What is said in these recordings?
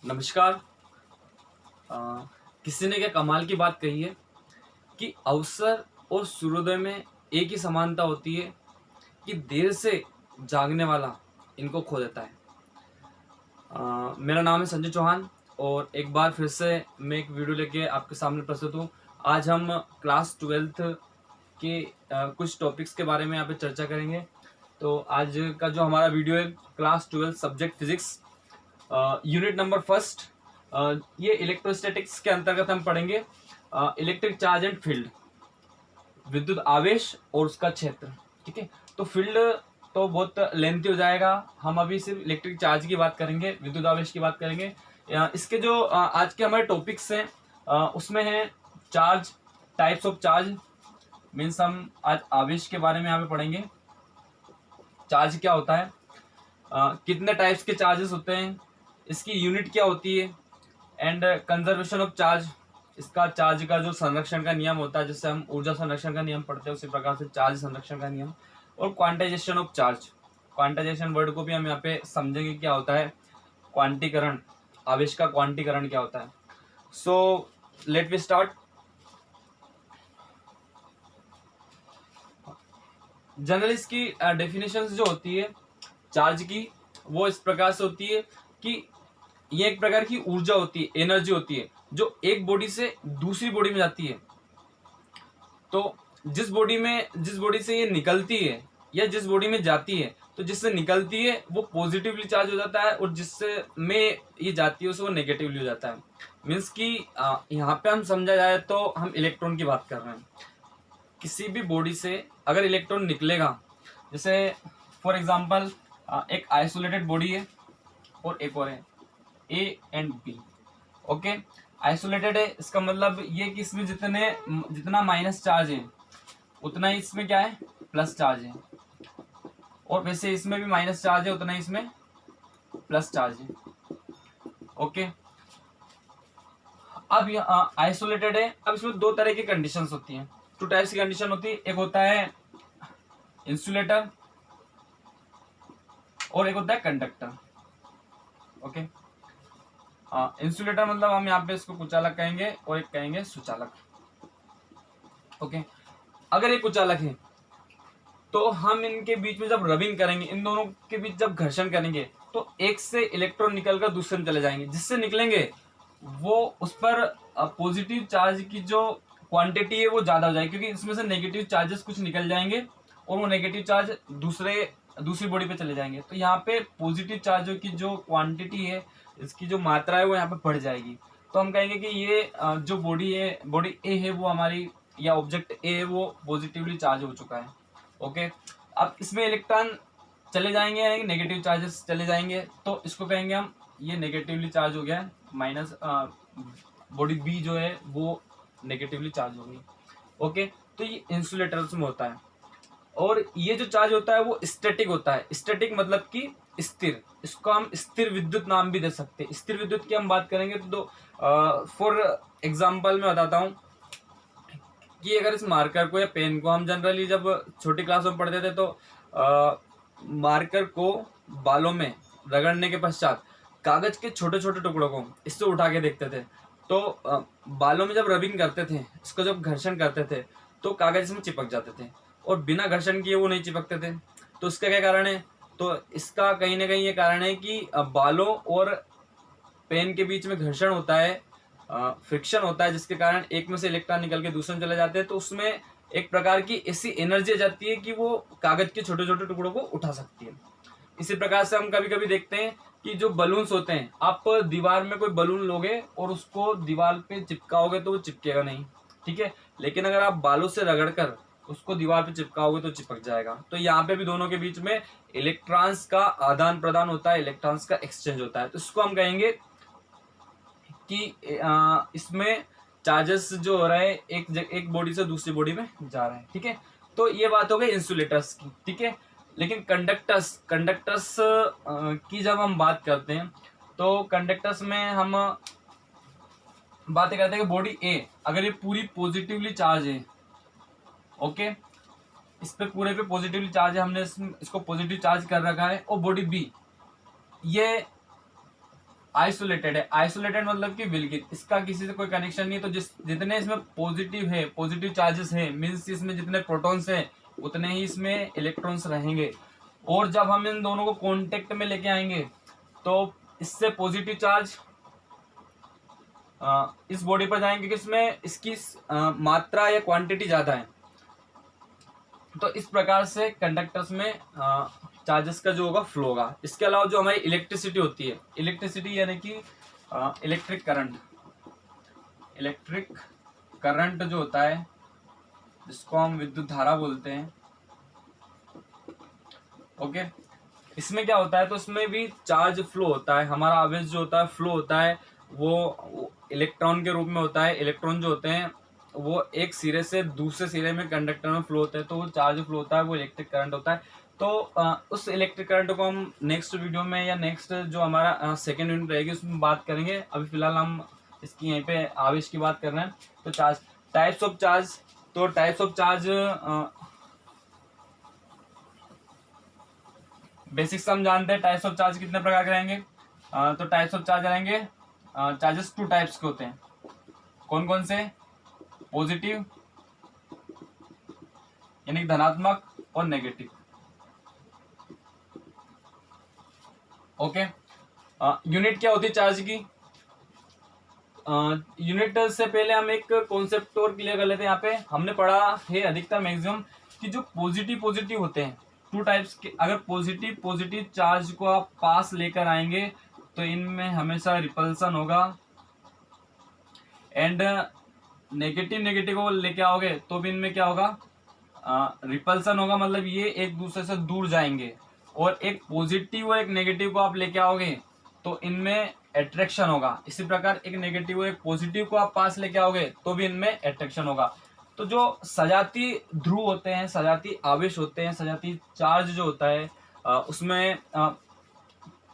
नमस्कार। अ, किसी ने क्या कमाल की बात कही है कि अवसर और सूर्योदय में एक ही समानता होती है कि देर से जागने वाला इनको खो देता है। मेरा नाम है संजय चौहान और एक बार फिर से मैं एक वीडियो लेके आपके सामने प्रस्तुत हूँ। आज हम क्लास 12th के कुछ टॉपिक्स के बारे में यहाँ पे चर्चा करेंगे। तो आज का जो हमारा वीडियो है class 12 subject physics, unit number first, ये इलेक्ट्रोस्टैटिक्स के अंतर्गत हम पढ़ेंगे इलेक्ट्रिक चार्ज एंड फील्ड, विद्युत आवेश और उसका क्षेत्र। ठीक है, तो फील्ड तो बहुत लेंथी हो जाएगा, हम अभी सिर्फ इलेक्ट्रिक चार्ज की बात करेंगे, विद्युत आवेश की बात करेंगे। इसके जो आज के हमारे टॉपिक्स हैं उसमें है charge, types of charge, means हम आज आवेश के बारे में यहाँ पे पढ़ेंगे। चार्ज क्या होता है, कितने टाइप्स के चार्जेस होते हैं, इसकी यूनिट क्या होती है, एंड कंजर्वेशन ऑफ चार्ज, इसका चार्ज का जो संरक्षण का नियम होता है, जिससे हम ऊर्जा संरक्षण का नियम पढ़ते हैं उसी प्रकार से चार्ज संरक्षण का नियम, और quantization of charge. Quantization word को भी हम यहाँ पे समझेंगे क्या होता है, क्वांटीकरण, आवेश का क्वांटीकरण क्या होता है। So let we start. Generally इसकी डेफिनेशन जो होती है चार्ज की, वो इस प्रकार से होती है कि ये एक प्रकार की ऊर्जा होती है, एनर्जी होती है, जो एक बॉडी से दूसरी बॉडी में जाती है। तो जिस बॉडी से ये निकलती है या जिस बॉडी में जाती है, तो जिससे निकलती है वो पॉजिटिवली चार्ज हो जाता है और जिससे में ये जाती है उसे वो नेगेटिवली हो जाता है। मीन्स कि यहाँ पे हम समझा जाए तो हम इलेक्ट्रॉन की बात कर रहे हैं। किसी भी बॉडी से अगर इलेक्ट्रॉन निकलेगा, जैसे फॉर एग्जांपल एक आइसोलेटेड बॉडी है और एक और है A and B. Okay, isolated है, इसका मतलब ये कि इसमें जितना माइनस चार्ज है उतना ही इसमें क्या है, प्लस चार्ज है, और वैसे इसमें भी माइनस चार्ज है उतना ही इसमें प्लस चार्ज है। ओके, अब ये आइसोलेटेड है। अब इसमें दो तरह की कंडीशंस होती हैं, टू टाइप्स की कंडीशन होती है। एक होता है इंसुलेटर और एक होता है कंडक्टर। ओके, इंसुलेटर मतलब हम यहाँ पे इसको कुचालक कहेंगे और एक कहेंगे सुचालक। ओके, अगर ये कुचालक है तो हम इनके बीच में जब रबिंग करेंगे, इन दोनों के बीच जब घर्षण करेंगे, तो एक से इलेक्ट्रॉन निकलकर दूसरे में चले जाएंगे, जिससे निकलेंगे वो उस पर पॉजिटिव चार्ज की जो क्वांटिटी है वो ज्यादा हो जाएगी, क्योंकि इसमें से नेगेटिव चार्जेस कुछ निकल जाएंगे और वो नेगेटिव चार्ज दूसरी बॉडी पे चले जाएंगे। तो यहाँ पे पॉजिटिव चार्जों की जो क्वांटिटी है, इसकी जो मात्रा है वो यहाँ पे बढ़ जाएगी। तो हम कहेंगे कि ये जो बॉडी ए है वो हमारी, या ऑब्जेक्ट ए है वो पॉजिटिवली चार्ज हो चुका है। ओके, अब इसमें इलेक्ट्रॉन चले जाएंगे यानी नेगेटिव चार्जेस चले जाएंगे, तो इसको कहेंगे हम ये नेगेटिवली चार्ज हो गया है, माइनस बॉडी बी जो है वो नेगेटिवली चार्ज होगी। ओके, तो ये इंसुलेटर्स में होता है। और ये जो चार्ज होता है वो स्टैटिक होता है। स्टैटिक मतलब कि स्थिर, इसको हम स्थिर विद्युत नाम भी दे सकते हैं। स्थिर विद्युत की हम बात करेंगे तो फॉर एग्जाम्पल मैं बताता हूँ कि अगर इस मार्कर को या पेन को, हम जनरली जब छोटी क्लासों में पढ़ते थे तो मार्कर को बालों में रगड़ने के पश्चात कागज के छोटे छोटे टुकड़ों को इससे उठा के देखते थे, तो बालों में जब रबिंग करते थे, इसको जब घर्षण करते थे तो कागज इसमें चिपक जाते थे, और बिना घर्षण किए वो नहीं चिपकते थे। तो इसका क्या कारण है, तो इसका कहीं ना कहीं ये कारण है कि बालों और पेन के बीच में घर्षण होता है, फ्रिक्शन होता है, जिसके कारण एक में से इलेक्ट्रॉन निकल के दूसरे में चले जाते हैं। तो उसमें एक प्रकार की ऐसी एनर्जी आ जाती है कि वो कागज के छोटे छोटे टुकड़ों को उठा सकती है। इसी प्रकार से हम कभी कभी देखते हैं कि जो बलून्स होते हैं, आप दीवार में कोई बलून लोगे और उसको दीवार पे चिपकाओगे तो वो चिपकेगा नहीं, ठीक है, लेकिन अगर आप बालों से रगड़कर उसको दीवार पे चिपकाओगे तो चिपक जाएगा। तो यहाँ पे भी दोनों के बीच में इलेक्ट्रॉन्स का आदान प्रदान होता है, इलेक्ट्रॉन्स का एक्सचेंज होता है। तो इसको हम कहेंगे कि इसमें चार्जेस जो हो रहा है एक बॉडी से दूसरी बॉडी में जा रहा है। ठीक है, तो ये बात हो गई इंसुलेटर्स की। ठीक है, लेकिन कंडक्टर्स की जब हम बात करते हैं तो कंडक्टर्स में हम बातें करते हैं कि बॉडी ए अगर ये पूरी पॉजिटिवली चार्ज है, ओके, इस पे पूरे पे पॉजिटिवली चार्ज है, हमने इसको पॉजिटिव चार्ज कर रखा है, और बॉडी बी ये आइसोलेटेड है। आइसोलेटेड मतलब कि विलगित, इसका किसी से कोई कनेक्शन नहीं है। तो जितने इसमें पॉजिटिव है, पॉजिटिव चार्जेस है, मीन्स इसमें जितने प्रोटॉन्स है उतने ही इसमें इलेक्ट्रॉन्स रहेंगे। और जब हम इन दोनों को कॉन्टेक्ट में लेके आएंगे तो इससे पॉजिटिव चार्ज इस बॉडी पर जाएंगे, क्योंकि इसमें इसकी मात्रा या क्वांटिटी ज्यादा है। तो इस प्रकार से कंडक्टर्स में चार्जेस का जो होगा फ्लो होगा। इसके अलावा जो हमारी इलेक्ट्रिसिटी होती है, इलेक्ट्रिसिटी यानी कि इलेक्ट्रिक करंट, इलेक्ट्रिक करंट जो होता है जिसको हम विद्युत धारा बोलते हैं, ओके। इसमें क्या होता है, तो इसमें भी चार्ज फ्लो होता है। हमारा आवेश जो होता है फ्लो होता है वो इलेक्ट्रॉन के रूप में होता है। इलेक्ट्रॉन जो होते हैं वो एक सिरे से दूसरे सिरे में कंडक्टर में फ्लो होता है, तो वो चार्ज फ्लो होता है, वो इलेक्ट्रिक करंट होता है। तो उस इलेक्ट्रिक करंट को हम नेक्स्ट वीडियो में या नेक्स्ट जो हमारा सेकेंड यूनिट रहेगी उसमें बात करेंगे। अभी फिलहाल हम इसकी यहीं पे आवेश की बात कर रहे हैं। तो चार्ज, टाइप्स ऑफ चार्ज, तो टाइप्स ऑफ चार्ज बेसिक्स हम जानते हैं। टाइप्स ऑफ चार्ज कितने प्रकार के रहेंगे, तो टाइप्स ऑफ चार्ज रहेंगे, चार्जेस 2 टाइप्स के होते हैं। कौन कौन से, पॉजिटिव यानी धनात्मक और नेगेटिव, ओके। यूनिट क्या होती है चार्ज की, यूनिट से पहले हम एक कॉन्सेप्ट और क्लियर कर लेते हैं। यहाँ पे हमने पढ़ा है अधिकतर मैक्सिमम कि जो पॉजिटिव पॉजिटिव होते हैं 2 टाइप्स के, अगर पॉजिटिव पॉजिटिव चार्ज को आप पास लेकर आएंगे तो इनमें हमेशा रिपल्सन होगा, एंड नेगेटिव नेगेटिव को लेके आओगे तो भी इनमें क्या होगा, रिपल्सन होगा, मतलब ये एक दूसरे से दूर जाएंगे। और एक पॉजिटिव और एक नेगेटिव को आप लेके आओगे तो इनमें अट्रैक्शन होगा। इसी प्रकार एक नेगेटिव और एक पॉजिटिव को आप पास लेके आओगे तो भी इनमें अट्रैक्शन होगा। तो जो सजाती ध्रुव होते हैं, सजाती आवेश होते हैं, सजाती चार्ज जो होता है उसमें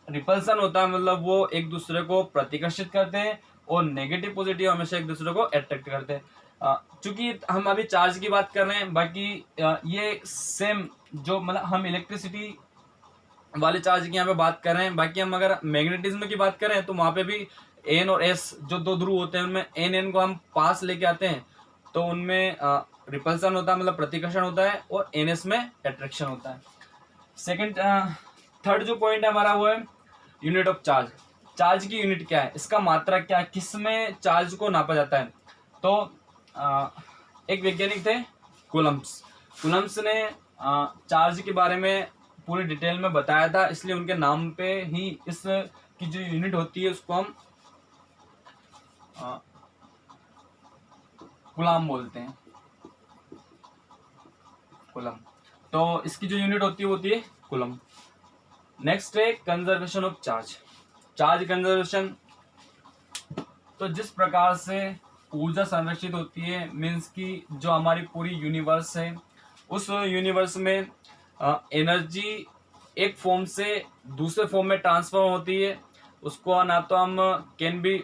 रिपल्सन होता है, मतलब वो एक दूसरे को प्रतिकर्षित करते हैं, और नेगेटिव पॉजिटिव हमेशा एक दूसरे को अट्रैक्ट करते हैं। चूंकि हम अभी चार्ज की बात कर रहे हैं, बाकी ये सेम जो मतलब हम इलेक्ट्रिसिटी वाले चार्ज की यहाँ पे बात कर रहे हैं। बाकी हम अगर मैग्नेटिज्म की बात करें तो वहां पे भी एन और एस जो 2 ध्रुव होते हैं उनमें एन को हम पास लेके आते हैं तो उनमें रिपल्सन होता है, मतलब प्रतिकर्षण होता है, और एन एस में अट्रैक्शन होता है। सेकंड थर्ड जो पॉइंट है हमारा वो है यूनिट ऑफ चार्ज। चार्ज की यूनिट क्या है, इसका मात्रा क्या है, किस में चार्ज को नापा जाता है। तो एक वैज्ञानिक थे कूलम्ब्स, कूलम्ब्स ने चार्ज के बारे में पूरी डिटेल में बताया था, इसलिए उनके नाम पे ही इस की जो यूनिट होती है उसको हम कूलम बोलते हैं, कूलम। तो इसकी जो यूनिट होती है कूलम। नेक्स्ट है conservation of charge, charge conservation. तो जिस प्रकार से ऊर्जा संरक्षित होती है, मीन्स की जो हमारी पूरी यूनिवर्स है उस यूनिवर्स में एनर्जी एक फॉर्म से दूसरे फॉर्म में ट्रांसफर होती है। उसको ना तो हम कैन बी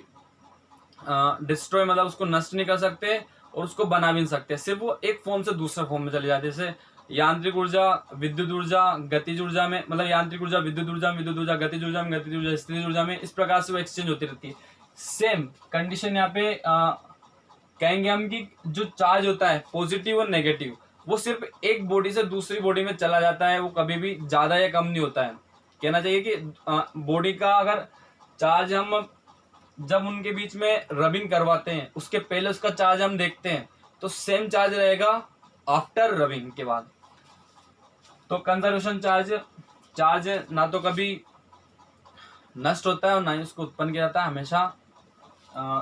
डिस्ट्रॉय, मतलब उसको नष्ट नहीं कर सकते और उसको बना भी नहीं सकते, सिर्फ वो एक फॉर्म से दूसरे फॉर्म में चले जाते हैं। जैसे यांत्रिक ऊर्जा, विद्युत ऊर्जा, गतिज ऊर्जा में, मतलब यांत्रिक ऊर्जा विद्युत ऊर्जा में, विद्युत ऊर्जा गतिज ऊर्जा में, गतिज ऊर्जा स्थितिज ऊर्जा में, इस प्रकार से वो एक्सचेंज होती रहती है। सेम कंडीशन यहाँ पे कहेंगे हम कि जो चार्ज होता है पॉजिटिव और नेगेटिव वो सिर्फ एक बॉडी से दूसरी बॉडी में चला जाता है, वो कभी भी ज्यादा या कम नहीं होता है। कहना चाहिए कि बॉडी का अगर चार्ज हम जब उनके बीच में रबिंग करवाते हैं उसके पहले उसका चार्ज हम देखते हैं तो सेम चार्ज रहेगा आफ्टर रबिंग के बाद। तो कंजर्वेशन चार्ज, चार्ज ना तो कभी नष्ट होता है और ना ही उसको उत्पन्न किया जाता है, हमेशा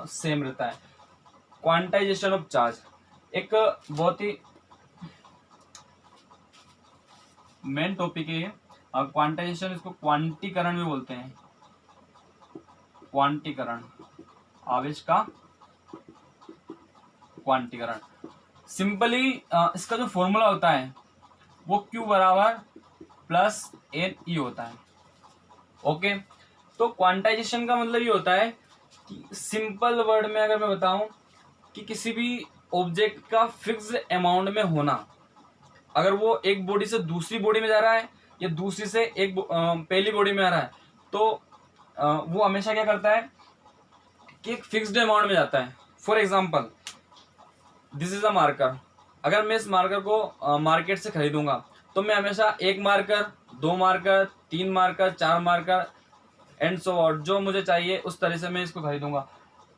सेम रहता है। क्वांटाइजेशन ऑफ चार्ज एक बहुत ही मेन टॉपिक है। क्वांटाइजेशन, इसको क्वांटीकरण भी बोलते हैं, क्वांटीकरण, आवेश का क्वांटीकरण। सिंपली इसका जो फॉर्मूला होता है वो Q बराबर प्लस NE होता है, ओके। तो क्वांटाइजेशन का मतलब ये होता है कि सिंपल वर्ड में अगर मैं बताऊं कि किसी भी ऑब्जेक्ट का फिक्स्ड अमाउंट में होना, अगर वो एक बॉडी से दूसरी बॉडी में जा रहा है या दूसरी से एक पहली बॉडी में आ रहा है, तो वो हमेशा क्या करता है कि एक फिक्स्ड अमाउंट में जाता है। For example this is a marker, अगर मैं इस मार्कर को मार्केट से खरीदूंगा तो मैं हमेशा 1 marker, 2 marker, 3 marker, 4 marker and so on, जो मुझे चाहिए उस तरह से मैं इसको खरीदूंगा।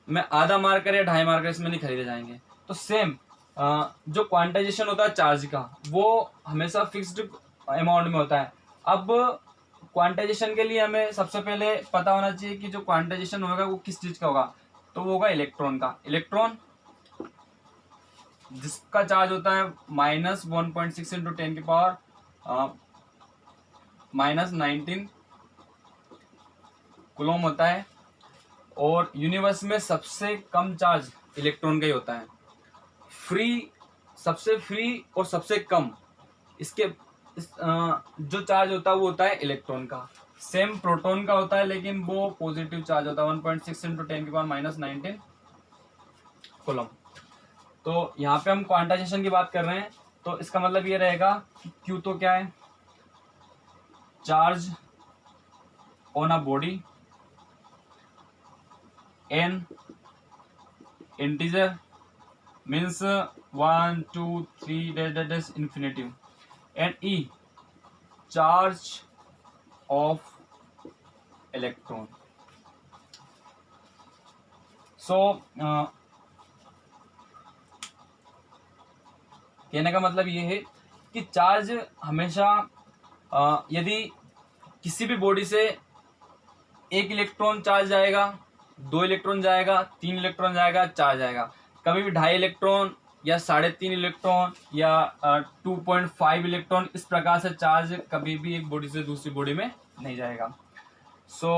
मैं आधा मार्कर या 2.5 मार्कर इसमें नहीं खरीदे जाएंगे। तो सेम जो क्वांटाइजेशन होता है चार्ज का वो हमेशा फिक्स्ड अमाउंट में होता है। अब क्वांटाइजेशन के लिए हमें सबसे पहले पता होना चाहिए कि जो क्वांटाइजेशन होगा वो किस चीज का होगा, तो वो होगा इलेक्ट्रॉन का। इलेक्ट्रॉन जिसका चार्ज होता है -1.6 इंटू 10 की पावर -19 कूलम होता है, और यूनिवर्स में सबसे कम चार्ज इलेक्ट्रॉन का ही होता है। सबसे फ्री और सबसे कम जो चार्ज होता है वो होता है इलेक्ट्रॉन का। सेम प्रोटॉन का होता है लेकिन वो पॉजिटिव चार्ज होता है 1.6 इंटू 10 की पावर -19 कूलम। तो यहाँ पे हम क्वांटाइजेशन की बात कर रहे हैं, तो इसका मतलब ये रहेगा कि Q तो क्या है, charge on a body, N integer means 1 2 3 that is infinitive, and E charge of electron. So कहने का मतलब ये है कि चार्ज हमेशा यदि किसी भी बॉडी से 1 इलेक्ट्रॉन चार्ज जाएगा, 2 इलेक्ट्रॉन जाएगा, 3 इलेक्ट्रॉन जाएगा, 4 जाएगा, कभी भी 2.5 इलेक्ट्रॉन या 3.5 इलेक्ट्रॉन या 2.5 इलेक्ट्रॉन, इस प्रकार से चार्ज कभी भी एक बॉडी से दूसरी बॉडी में नहीं जाएगा। सो